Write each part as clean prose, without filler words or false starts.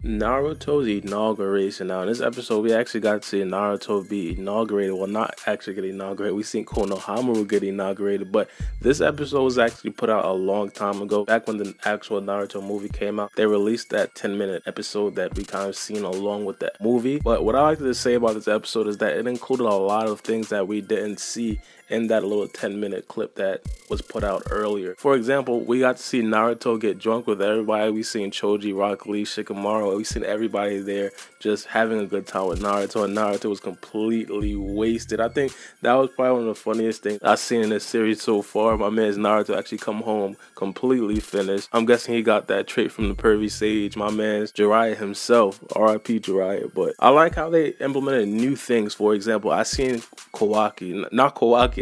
Naruto's inauguration. Now, in this episode, we actually got to see Naruto be inaugurated. Well, not actually get inaugurated. We seen Konohamaru get inaugurated, but this episode was actually put out a long time ago. Back when the actual Naruto movie came out, they released that 10-minute episode that we kind of seen along with that movie. But what I like to say about this episode is that it included a lot of things that we didn't see in that little 10-minute clip that was put out earlier. For example, we got to see Naruto get drunk with everybody. We seen Choji, Rock Lee, Shikamaru. We seen everybody there just having a good time with Naruto, and Naruto was completely wasted. I think that was probably one of the funniest things I've seen in this series so far. My man's Naruto actually come home completely finished. I'm guessing he got that trait from the pervy sage. My man's Jiraiya himself, R.I.P. Jiraiya. But I like how they implemented new things. For example, I seen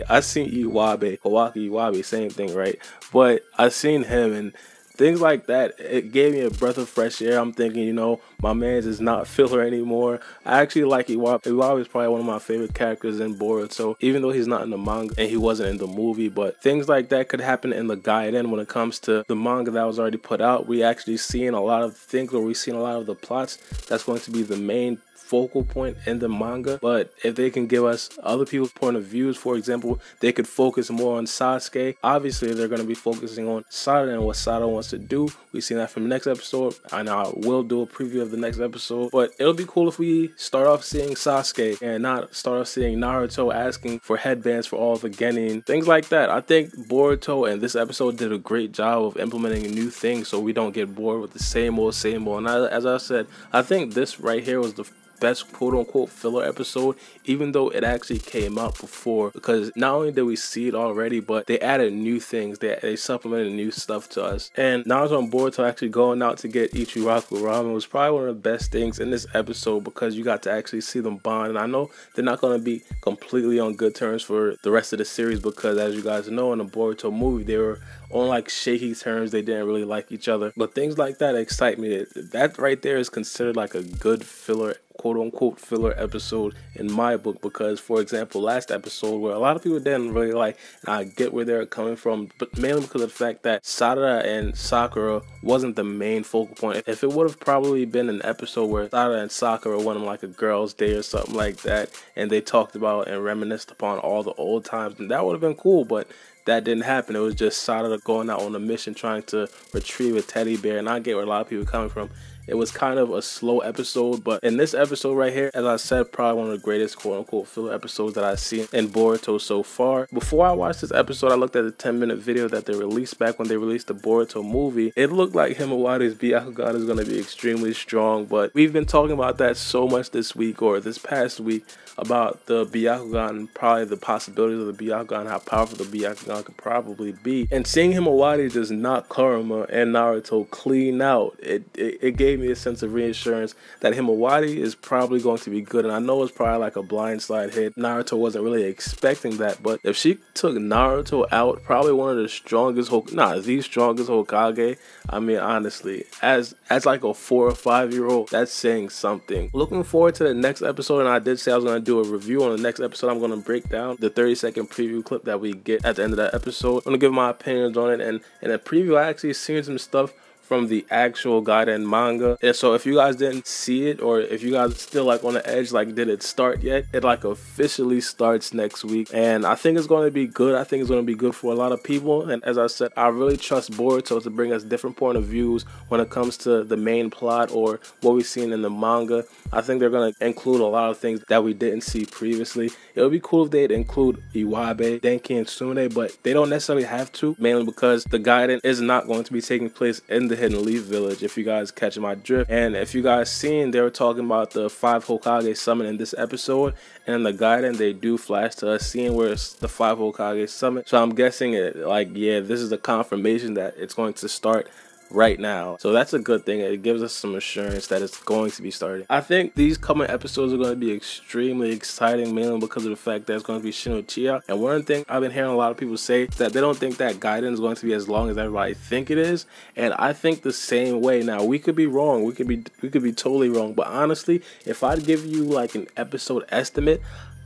I seen Iwabe, Iwabe, same thing, right? But I seen him and things like that. It gave me a breath of fresh air. I'm thinking, you know, my man's is not filler anymore. I actually like Iwabe. Iwabe is probably one of my favorite characters in Boruto, even though he's not in the manga and he wasn't in the movie. But things like that could happen in the Gaiden when it comes to the manga that was already put out. We actually seen a lot of things, or we seen a lot of the plots that's going to be the main focal point in the manga. But if they can give us other people's point of views, for example, they could focus more on Sasuke. Obviously, they're going to be focusing on Sarada and what Sarada wants to do. We've seen that from the next episode, and I will do a preview of the next episode. But it'll be cool if we start off seeing Sasuke and not start off seeing Naruto asking for headbands for all the genin, things like that. I think Boruto and this episode did a great job of implementing new things so we don't get bored with the same old. And as I said, I think this right here was the best quote-unquote filler episode, even though it actually came out before, because not only did we see it already, but they added new things. They supplemented new stuff to us. And Naruto and Boruto actually going out to get Ichiraku ramen was probably one of the best things in this episode, because you got to actually see them bond. And I know they're not going to be completely on good terms for the rest of the series, because as you guys know, in the Boruto movie, they were on like shaky terms. They didn't really like each other. But things like that excite me. That right there is considered like a good filler, quote-unquote filler episode in my book, because for example, last episode, where a lot of people didn't really like, and I get where they're coming from, but mainly because of the fact that Sarada and Sakura wasn't the main focal point. If it would have probably been an episode where Sarada and Sakura went on like a girl's day or something like that, and they talked about and reminisced upon all the old times, then that would have been cool. But that didn't happen. It was just Sarada going out on a mission trying to retrieve a teddy bear, and I get where a lot of people are coming from. It was kind of a slow episode, but in this episode right here, as I said, probably one of the greatest quote-unquote filler episodes that I've seen in Boruto so far. Before I watched this episode, I looked at the 10-minute video that they released back when they released the Boruto movie. It looked like Himawari's Byakugan is going to be extremely strong, but we've been talking about that so much this week, or this past week, about the Byakugan, probably the possibilities of the Byakugan, how powerful the Byakugan could probably be. And seeing Himawari just knock Kurama and Naruto clean out, it gave me a sense of reassurance that Himawari is probably going to be good. And I know it's probably like a blindside hit. Naruto wasn't really expecting that, but if she took Naruto out, probably one of the strongest, the strongest Hokage. I mean, honestly, as like a 4 or 5 year old, that's saying something. Looking forward to the next episode, and I did say I was going to do a review on the next episode. I'm going to break down the 30-second preview clip that we get at the end of that episode. I'm going to give my opinions on it, and in a preview, I actually seen some stuff from the actual Gaiden manga. And so if you guys didn't see it, or if you guys are still like on the edge, like did it start yet, it like officially starts next week, and I think it's going to be good. I think it's going to be good for a lot of people. And as I said, I really trust Boruto to bring us different point of views when it comes to the main plot or what we've seen in the manga. I think they're going to include a lot of things that we didn't see previously. It would be cool if they'd include Iwabe, Denki, and Sumire, but they don't necessarily have to, mainly because the Gaiden is not going to be taking place in the Hidden Leaf Village, if you guys catch my drift. And if you guys seen, they were talking about the 5 Hokage summon in this episode, and in the Gaiden they do flash to us seeing where it's the 5 Hokage summon. So I'm guessing it, like, yeah, this is a confirmation that it's going to start right now. So that's a good thing. It gives us some assurance that it's going to be starting. I think these coming episodes are going to be extremely exciting, mainly because of the fact that it's going to be Shin Uchiha. And one thing I've been hearing a lot of people say is that they don't think that Gaiden is going to be as long as everybody think it is. And I think the same way. Now, we could be wrong. We could be totally wrong. But honestly, if I'd give you like an episode estimate,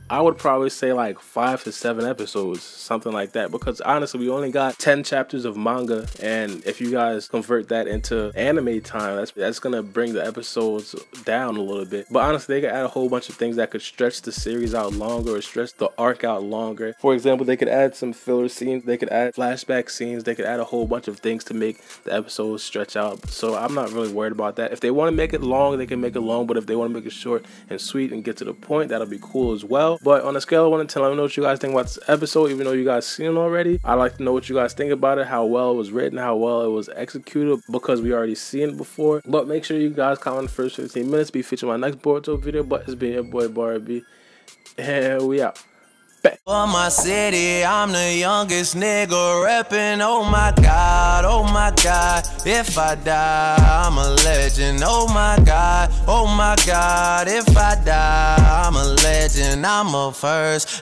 I would probably say like 5 to 7 episodes, something like that, because honestly we only got 10 chapters of manga, and if you guys convert that into anime time, that's gonna bring the episodes down a little bit. But honestly, they could add a whole bunch of things that could stretch the series out longer or stretch the arc out longer. For example, they could add some filler scenes, they could add flashback scenes, they could add a whole bunch of things to make the episodes stretch out. So I'm not really worried about that. If they want to make it long, they can make it long, but if they want to make it short and sweet and get to the point, that'll be cool as well. But on a scale of 1 to 10, let me know what you guys think about this episode. Even though you guys seen it already, I'd like to know what you guys think about it, how well it was written, how well it was executed, because we already seen it before. But make sure you guys comment in the first 15 minutes, be featured in my next Boruto video. But it's been your boy Baara, and we out. For my city, I'm the youngest nigga reppin'. Oh my god, oh my god. If I die, I'm a legend. Oh my god, if I die, I'm a legend. I'm a first.